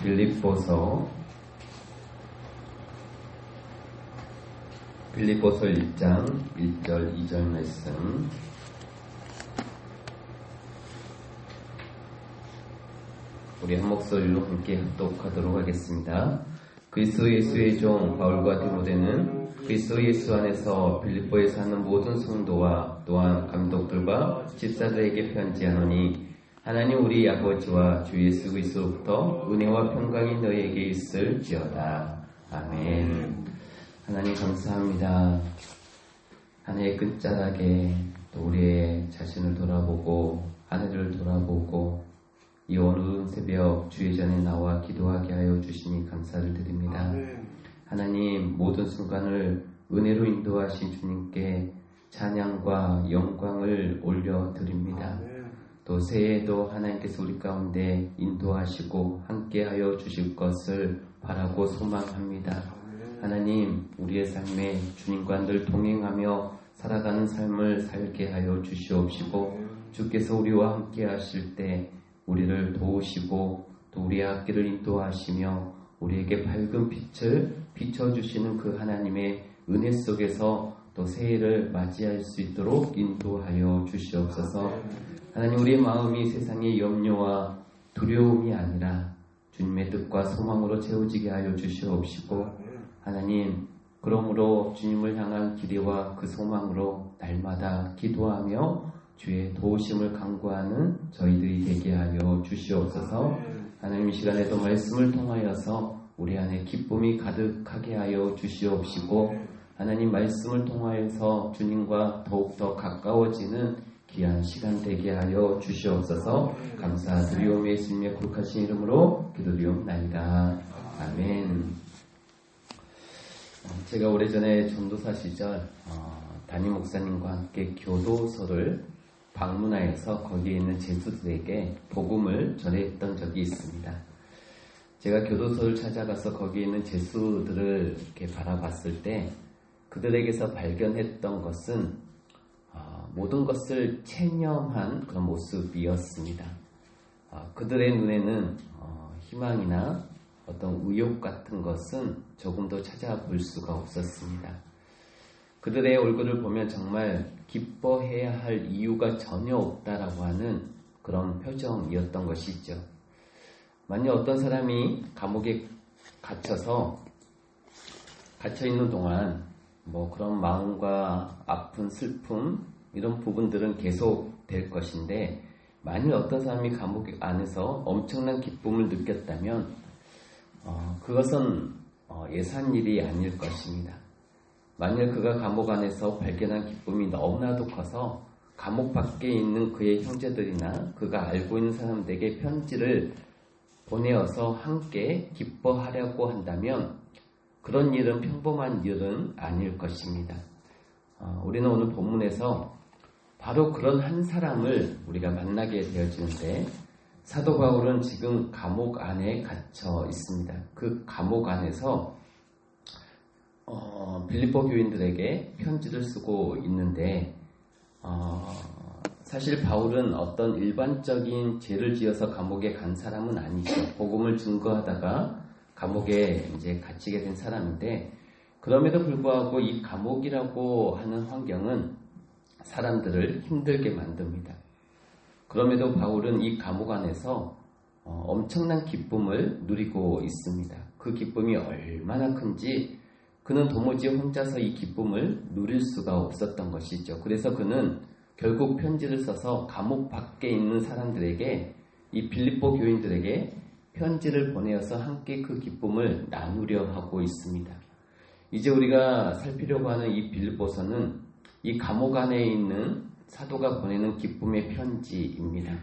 빌립보서 1장 1절 2절 말씀. 우리 한 목소리로 함께 합독하도록 하겠습니다. 그리스도 예수의 종 바울과 디모데는 그리스도 예수 안에서 빌립보에 사는 모든 성도와 또한 감독들과 집사들에게 편지하노니, 하나님 우리 아버지와 주 예수 그리스도로부터 은혜와 평강이 너희에게 있을지어다. 아멘. 하나님 감사합니다. 한 해의 끝자락에 또 우리의 자신을 돌아보고 한 해를 돌아보고 이 어두운 새벽 주의 전에 나와 기도하게 하여 주시니 감사를 드립니다. 아멘. 하나님 모든 순간을 은혜로 인도하신 주님께 찬양과 영광을 올려드립니다. 아멘. 또 새해에도 하나님께서 우리 가운데 인도하시고 함께하여 주실 것을 바라고 소망합니다. 아멘. 하나님 우리의 삶에 주님과 늘 동행하며 살아가는 삶을 살게 하여 주시옵시고, 아멘. 주께서 우리와 함께 하실 때 우리를 도우시고 또 우리의 앞길을 인도하시며 우리에게 밝은 빛을 비춰주시는 그 하나님의 은혜 속에서 또 새해를 맞이할 수 있도록 인도하여 주시옵소서. 하나님 우리의 마음이 세상의 염려와 두려움이 아니라 주님의 뜻과 소망으로 채워지게 하여 주시옵시고, 하나님 그러므로 주님을 향한 기대와 그 소망으로 날마다 기도하며 주의 도우심을 간구하는 저희들이 되게 하여 주시옵소서. 하나님 이 시간에도 말씀을 통하여서 우리 안에 기쁨이 가득하게 하여 주시옵시고, 하나님 말씀을 통하여서 주님과 더욱더 가까워지는 귀한 시간 되게 하여 주시옵소서. 감사드리오며 예수님의 거룩하신 이름으로 기도드리옵나이다. 아멘. 제가 오래전에 전도사 시절 담임 목사님과 함께 교도소를 방문하여서 거기에 있는 죄수들에게 복음을 전했던 적이 있습니다. 제가 교도소를 찾아가서 거기에 있는 죄수들을 이렇게 바라봤을 때 그들에게서 발견했던 것은 모든 것을 체념한 그런 모습이었습니다. 그들의 눈에는 희망이나 어떤 의욕 같은 것은 조금도 찾아볼 수가 없었습니다. 그들의 얼굴을 보면 정말 기뻐해야 할 이유가 전혀 없다라고 하는 그런 표정이었던 것이죠. 만약 어떤 사람이 감옥에 갇혀있는 동안 그런 마음과 아픈 슬픔 이런 부분들은 계속 될 것인데, 만일 어떤 사람이 감옥 안에서 엄청난 기쁨을 느꼈다면 그것은 예산 일이 아닐 것입니다. 만일 그가 감옥 안에서 발견한 기쁨이 너무나도 커서 감옥 밖에 있는 그의 형제들이나 그가 알고 있는 사람들에게 편지를 보내어서 함께 기뻐하려고 한다면 그런 일은 평범한 일은 아닐 것입니다. 우리는 오늘 본문에서 바로 그런 한 사람을 우리가 만나게 되어지는데, 사도 바울은 지금 감옥 안에 갇혀 있습니다. 그 감옥 안에서 빌립보 교인들에게 편지를 쓰고 있는데, 사실 바울은 어떤 일반적인 죄를 지어서 감옥에 간 사람은 아니죠. 복음을 증거하다가 감옥에 이제 갇히게 된 사람인데, 그럼에도 불구하고 이 감옥이라고 하는 환경은 사람들을 힘들게 만듭니다. 그럼에도 바울은 이 감옥 안에서 엄청난 기쁨을 누리고 있습니다. 그 기쁨이 얼마나 큰지 그는 도무지 혼자서 이 기쁨을 누릴 수가 없었던 것이죠. 그래서 그는 결국 편지를 써서 감옥 밖에 있는 사람들에게, 이 빌립보 교인들에게 편지를 보내어서 함께 그 기쁨을 나누려 하고 있습니다. 이제 우리가 살피려고 하는 이 빌립보서는 이 감옥 안에 있는 사도가 보내는 기쁨의 편지입니다.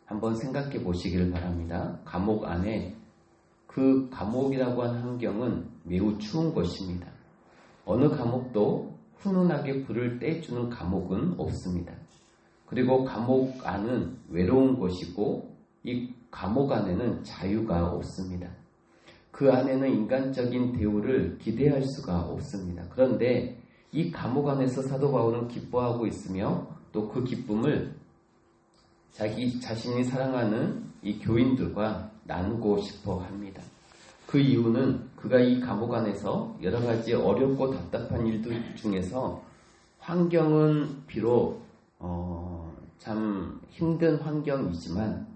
한번 생각해 보시기를 바랍니다. 감옥 안에, 그 감옥이라고 하는 환경은 매우 추운 것입니다. 어느 감옥도 훈훈하게 불을 떼주는 감옥은 없습니다. 그리고 감옥 안은 외로운 곳이고 이 감옥 안에는 자유가 없습니다. 그 안에는 인간적인 대우를 기대할 수가 없습니다. 그런데 이 감옥 안에서 사도 바울은 기뻐하고 있으며 또 그 기쁨을 자기 자신이 사랑하는 이 교인들과 나누고 싶어 합니다. 그 이유는 그가 이 감옥 안에서 여러 가지 어렵고 답답한 일들 중에서 환경은 비록 참 힘든 환경이지만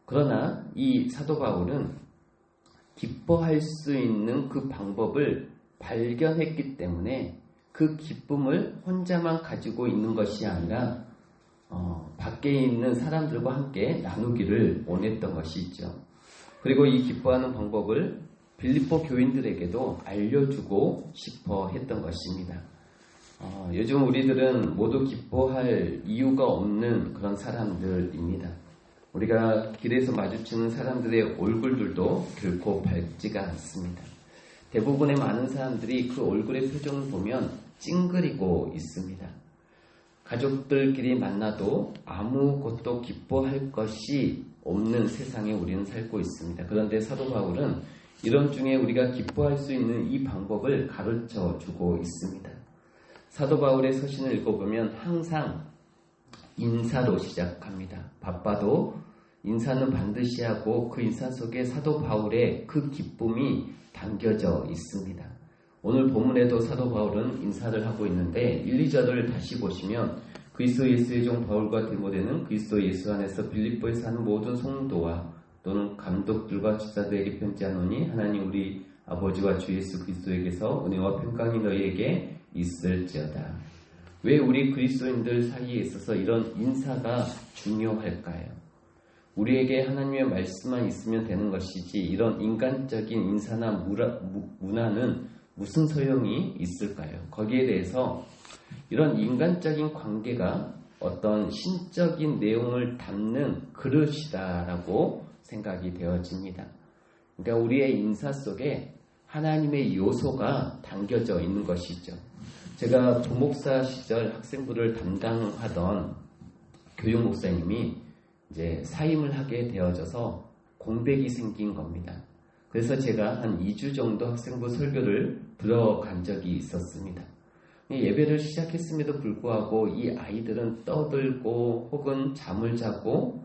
그러나 이 사도 바울은 기뻐할 수 있는 그 방법을 발견했기 때문에 그 기쁨을 혼자만 가지고 있는 것이 아니라 밖에 있는 사람들과 함께 나누기를 원했던 것이 있죠. 그리고 이 기뻐하는 방법을 빌립보 교인들에게도 알려주고 싶어 했던 것입니다. 요즘 우리들은 모두 기뻐할 이유가 없는 그런 사람들입니다. 우리가 길에서 마주치는 사람들의 얼굴들도 결코 밝지가 않습니다. 대부분의 많은 사람들이 그 얼굴의 표정을 보면 찡그리고 있습니다. 가족들끼리 만나도 아무것도 기뻐할 것이 없는 세상에 우리는 살고 있습니다. 그런데 사도 바울은 이런 중에 우리가 기뻐할 수 있는 이 방법을 가르쳐 주고 있습니다. 사도 바울의 서신을 읽어보면 항상 인사로 시작합니다. 바빠도 인사는 반드시 하고 그 인사 속에 사도 바울의 그 기쁨이 담겨져 있습니다. 오늘 본문에도 사도 바울은 인사를 하고 있는데 1, 2절을 다시 보시면 그리스도 예수의 종 바울과 디모데는 그리스도 예수 안에서 빌립보에 사는 모든 성도와 또는 감독들과 집사들에게 편지하노니 하나님 우리 아버지와 주 예수 그리스도에게서 은혜와 평강이 너희에게 있을지어다. 왜 우리 그리스도인들 사이에 있어서 이런 인사가 중요할까요? 우리에게 하나님의 말씀만 있으면 되는 것이지 이런 인간적인 인사나 문화는 무슨 소용이 있을까요? 거기에 대해서 이런 인간적인 관계가 어떤 신적인 내용을 담는 그릇이다라고 생각이 되어집니다. 그러니까 우리의 인사 속에 하나님의 요소가 담겨져 있는 것이죠. 제가 부목사 시절 학생부를 담당하던 교육 목사님이 이제 사임을 하게 되어져서 공백이 생긴 겁니다. 그래서 제가 한 2주 정도 학생부 설교를 들어간 적이 있었습니다. 예배를 시작했음에도 불구하고 이 아이들은 떠들고 혹은 잠을 자고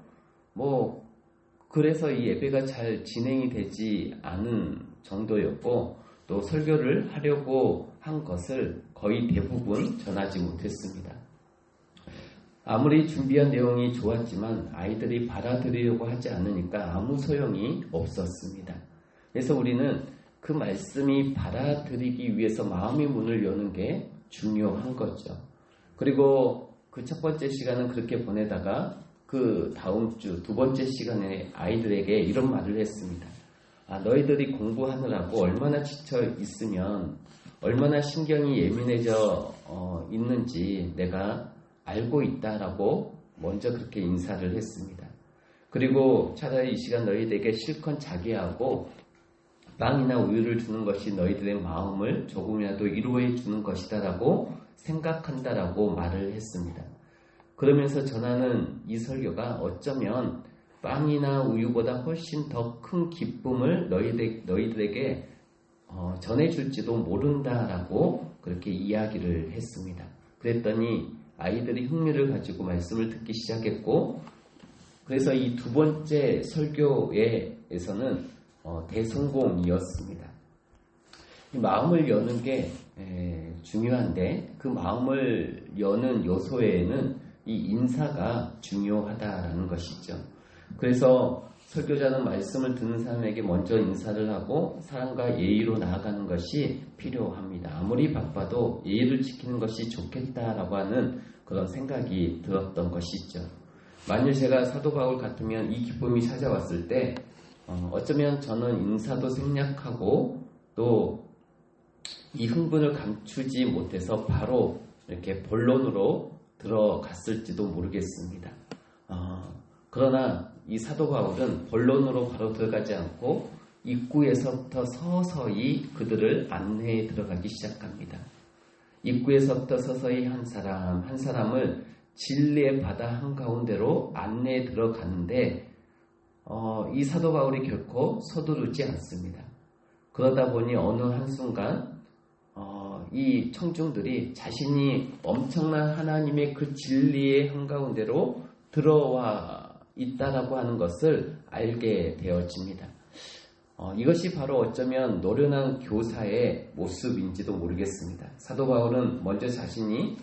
그래서 이 예배가 잘 진행이 되지 않은 정도였고 또 설교를 하려고 한 것을 거의 대부분 전하지 못했습니다. 아무리 준비한 내용이 좋았지만 아이들이 받아들이려고 하지 않으니까 아무 소용이 없었습니다. 그래서 우리는 그 말씀이 받아들이기 위해서 마음의 문을 여는 게 중요한 거죠. 그리고 그 첫 번째 시간은 그렇게 보내다가 그 다음 주 두 번째 시간에 아이들에게 이런 말을 했습니다. 너희들이 공부하느라고 얼마나 지쳐 있으면 얼마나 신경이 예민해져 있는지 내가 알고 있다라고 먼저 그렇게 인사를 했습니다. 그리고 차라리 이 시간 너희들에게 실컷 자게 하고 빵이나 우유를 주는 것이 너희들의 마음을 조금이라도 위로해 주는 것이다라고 생각한다라고 말을 했습니다. 그러면서 전하는 이 설교가 어쩌면 빵이나 우유보다 훨씬 더 큰 기쁨을 너희들에게 전해줄지도 모른다라고 그렇게 이야기를 했습니다. 그랬더니 아이들이 흥미를 가지고 말씀을 듣기 시작했고 그래서 이 두 번째 설교에서는 대성공이었습니다. 이 마음을 여는 게 중요한데 그 마음을 여는 요소에는 이 인사가 중요하다라는 것이죠. 그래서 설교자는 말씀을 듣는 사람에게 먼저 인사를 하고 사람과 예의로 나아가는 것이 필요합니다. 아무리 바빠도 예의를 지키는 것이 좋겠다라고 하는 그런 생각이 들었던 것이죠. 만일 제가 사도 바울 같으면 이 기쁨이 찾아왔을 때 어쩌면 저는 인사도 생략하고 또 이 흥분을 감추지 못해서 바로 이렇게 본론으로 들어갔을지도 모르겠습니다. 그러나 이 사도 바울은 본론으로 바로 들어가지 않고 입구에서부터 서서히 그들을 안내해 들어가기 시작합니다. 입구에서부터 서서히 한 사람을 진리의 바다 한가운데로 안내해 들어가는데 이 사도 바울이 결코 서두르지 않습니다. 그러다 보니 어느 한순간 이 청중들이 자신이 엄청난 하나님의 그 진리의 한가운데로 들어와 있다라고 하는 것을 알게 되어집니다. 이것이 바로 어쩌면 노련한 교사의 모습인지도 모르겠습니다. 사도 바울은 먼저 자신이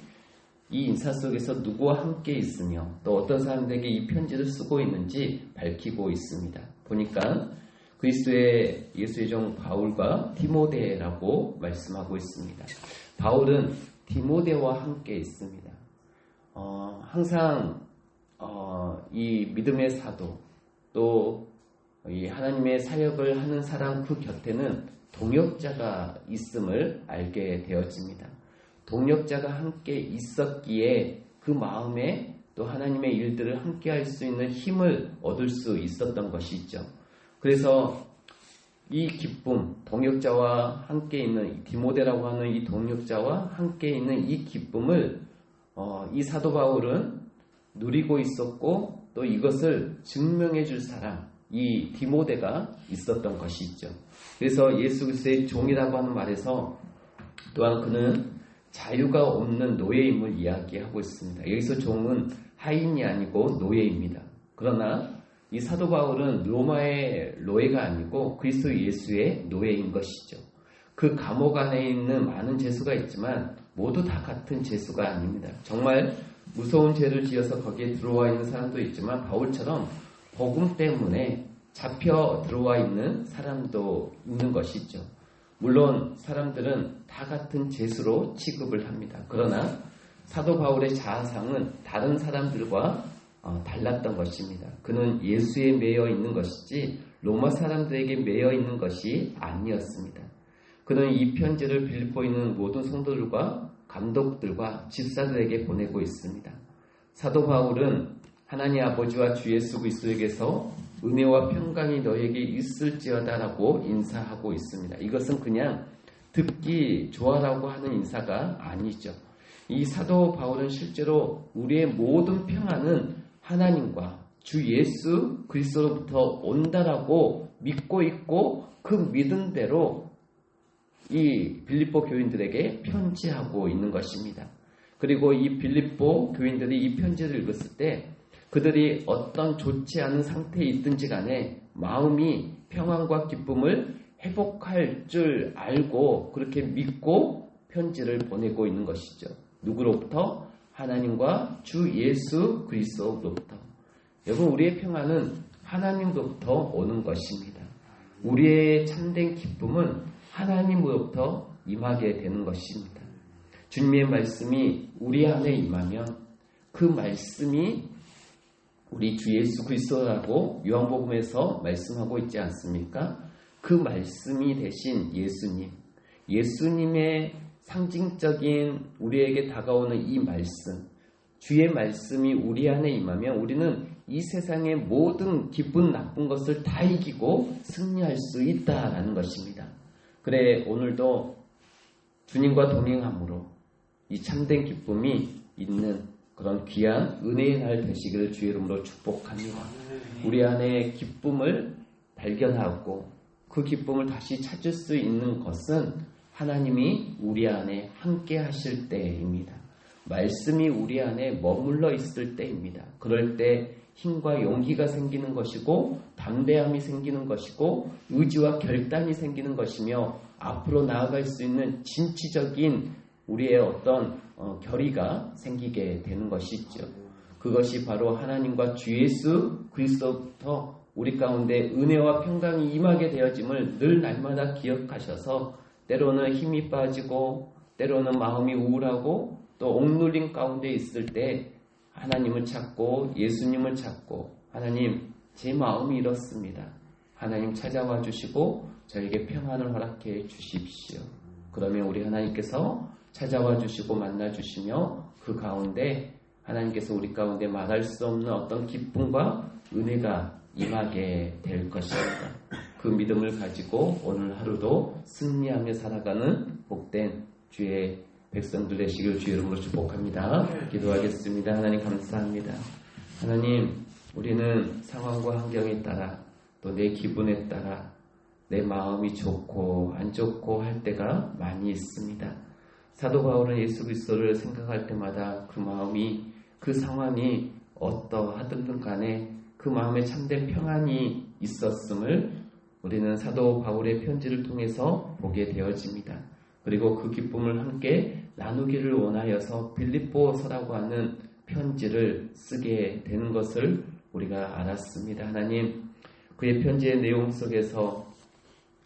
이 인사 속에서 누구와 함께 있으며 또 어떤 사람들에게 이 편지를 쓰고 있는지 밝히고 있습니다. 보니까 그리스도의 예수의 종 바울과 디모데라고 말씀하고 있습니다. 바울은 디모데와 함께 있습니다. 항상 이 믿음의 사도 또 이 하나님의 사역을 하는 사람 그 곁에는 동역자가 있음을 알게 되어집니다. 동역자가 함께 있었기에 그 마음에 또 하나님의 일들을 함께 할 수 있는 힘을 얻을 수 있었던 것이죠. 그래서 이 기쁨, 동역자와 함께 있는 디모데라고 하는 이 동역자와 함께 있는 이 기쁨을 이 사도 바울은 누리고 있었고 또 이것을 증명해 줄 사람, 이 디모데가 있었던 것이죠. 그래서 예수 그리스도의 종이라고 하는 말에서 또한 그는 자유가 없는 노예임을 이야기하고 있습니다. 여기서 종은 하인이 아니고 노예입니다. 그러나 이 사도 바울은 로마의 노예가 아니고 그리스도 예수의 노예인 것이죠. 그 감옥 안에 있는 많은 죄수가 있지만 모두 다 같은 죄수가 아닙니다. 정말 무서운 죄를 지어서 거기에 들어와 있는 사람도 있지만 바울처럼 복음 때문에 잡혀 들어와 있는 사람도 있는 것이죠. 물론 사람들은 다 같은 죄수로 취급을 합니다. 그러나 사도 바울의 자아상은 다른 사람들과 달랐던 것입니다. 그는 예수에 매여 있는 것이지 로마 사람들에게 매여 있는 것이 아니었습니다. 그는 이 편지를 빌립보에 있는 모든 성도들과 감독들과 집사들에게 보내고 있습니다. 사도 바울은 하나님 아버지와 주 예수 그리스도에게서 은혜와 평강이 너에게 있을지어다라고 인사하고 있습니다. 이것은 그냥 듣기 좋아라고 하는 인사가 아니죠. 이 사도 바울은 실제로 우리의 모든 평안은 하나님과 주 예수 그리스도로부터 온다라고 믿고 있고 그 믿음대로 이 빌립보 교인들에게 편지하고 있는 것입니다. 그리고 이 빌립보 교인들이 이 편지를 읽었을 때 그들이 어떤 좋지 않은 상태에 있든지 간에 마음이 평안과 기쁨을 회복할 줄 알고 그렇게 믿고 편지를 보내고 있는 것이죠. 누구로부터? 하나님과 주 예수 그리스도로부터. 여러분, 우리의 평안은 하나님으로부터 오는 것입니다. 우리의 참된 기쁨은 하나님으로부터 임하게 되는 것입니다. 주님의 말씀이 우리 안에 임하면 그 말씀이 우리 주 예수 그리스도라고 요한복음에서 말씀하고 있지 않습니까? 그 말씀이 되신 예수님, 예수님의 상징적인 우리에게 다가오는 이 말씀, 주의 말씀이 우리 안에 임하면 우리는 이 세상의 모든 기쁜 나쁜 것을 다 이기고 승리할 수 있다라는 것입니다. 그래, 오늘도 주님과 동행함으로 이 참된 기쁨이 있는 그런 귀한 은혜의 날 되시기를 주의 이름으로 축복합니다. 우리 안에 기쁨을 발견하고 그 기쁨을 다시 찾을 수 있는 것은 하나님이 우리 안에 함께 하실 때입니다. 말씀이 우리 안에 머물러 있을 때입니다. 그럴 때 힘과 용기가 생기는 것이고 담대함이 생기는 것이고 의지와 결단이 생기는 것이며 앞으로 나아갈 수 있는 진취적인 우리의 어떤 결의가 생기게 되는 것이죠. 그것이 바로 하나님과 주 예수 그리스도부터 우리 가운데 은혜와 평강이 임하게 되어짐을 늘 날마다 기억하셔서 때로는 힘이 빠지고 때로는 마음이 우울하고 또 옥눌림 가운데 있을 때 하나님을 찾고 예수님을 찾고 하나님 제 마음이 이렇습니다. 하나님 찾아와 주시고 저에게 평안을 허락해 주십시오. 그러면 우리 하나님께서 찾아와 주시고 만나 주시며 그 가운데 하나님께서 우리 가운데 말할 수 없는 어떤 기쁨과 은혜가 임하게 될 것입니다. 그 믿음을 가지고 오늘 하루도 승리하며 살아가는 복된 주의 백성들 되시길 주의 이름으로 축복합니다. 기도하겠습니다. 하나님 감사합니다. 하나님, 우리는 상황과 환경에 따라 또 내 기분에 따라 내 마음이 좋고 안 좋고 할 때가 많이 있습니다. 사도 바울은 예수 그리스도를 생각할 때마다 그 마음이 그 상황이 어떠하든 간에 그 그 마음에 참된 평안이 있었음을 우리는 사도 바울의 편지를 통해서 보게 되어집니다. 그리고 그 기쁨을 함께 나누기를 원하여서 빌립보서라고 하는 편지를 쓰게 되는 것을 우리가 알았습니다. 하나님, 그의 편지의 내용 속에서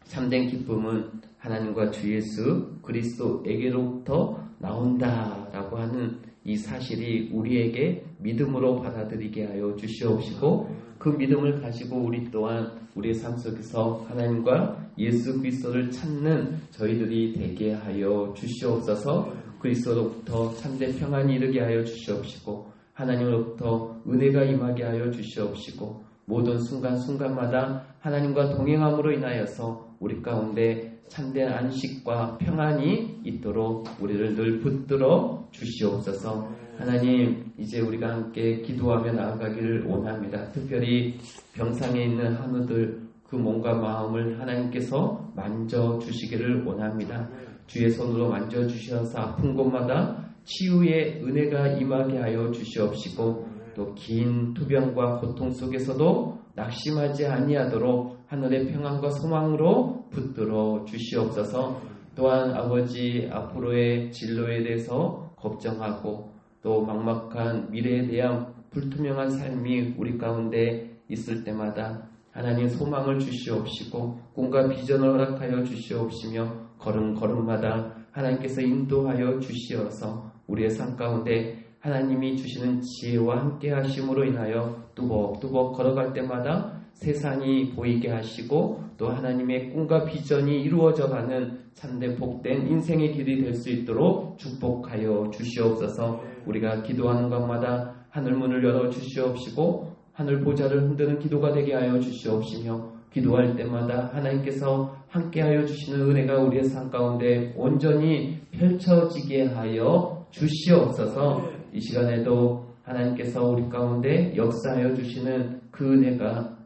참된 기쁨은 하나님과 주 예수 그리스도에게로부터 나온다라고 하는 이 사실이 우리에게 믿음으로 받아들이게 하여 주시옵시고, 그 믿음을 가지고 우리 또한 우리의 삶 속에서 하나님과 예수 그리스도를 찾는 저희들이 되게 하여 주시옵소서. 그리스도로부터 참된 평안이 이르게 하여 주시옵시고, 하나님으로부터 은혜가 임하게 하여 주시옵시고, 모든 순간순간마다 하나님과 동행함으로 인하여서 우리 가운데 참된 안식과 평안이 있도록 우리를 늘 붙들어 주시옵소서. 하나님, 이제 우리가 함께 기도하며 나아가기를 원합니다. 특별히 병상에 있는 한우들 그 몸과 마음을 하나님께서 만져주시기를 원합니다. 주의 손으로 만져주셔서 아픈 곳마다 치유의 은혜가 임하게 하여 주시옵시고, 또 긴 투병과 고통 속에서도 낙심하지 아니하도록 하늘의 평안과 소망으로 붙들어 주시옵소서. 또한 아버지, 앞으로의 진로에 대해서 걱정하고 또 막막한 미래에 대한 불투명한 삶이 우리 가운데 있을 때마다 하나님 소망을 주시옵시고 꿈과 비전을 허락하여 주시옵시며 걸음걸음마다 하나님께서 인도하여 주시어서 우리의 삶 가운데 하나님이 주시는 지혜와 함께 하심으로 인하여 뚜벅뚜벅 걸어갈 때마다 세상이 보이게 하시고 또 하나님의 꿈과 비전이 이루어져가는 참된 복된 인생의 길이 될 수 있도록 축복하여 주시옵소서. 우리가 기도하는 것마다 하늘문을 열어 주시옵시고 하늘 보좌를 흔드는 기도가 되게 하여 주시옵시며, 기도할 때마다 하나님께서 함께하여 주시는 은혜가 우리의 삶 가운데 온전히 펼쳐지게 하여 주시옵소서. 이 시간에도 하나님께서 우리 가운데 역사하여 주시는 그 은혜가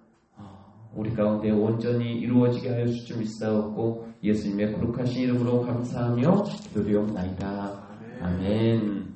우리 가운데 온전히 이루어지게 하여 주실 믿사옵고 예수님의 거룩하신 이름으로 감사하며 기도드리옵나이다. 아멘.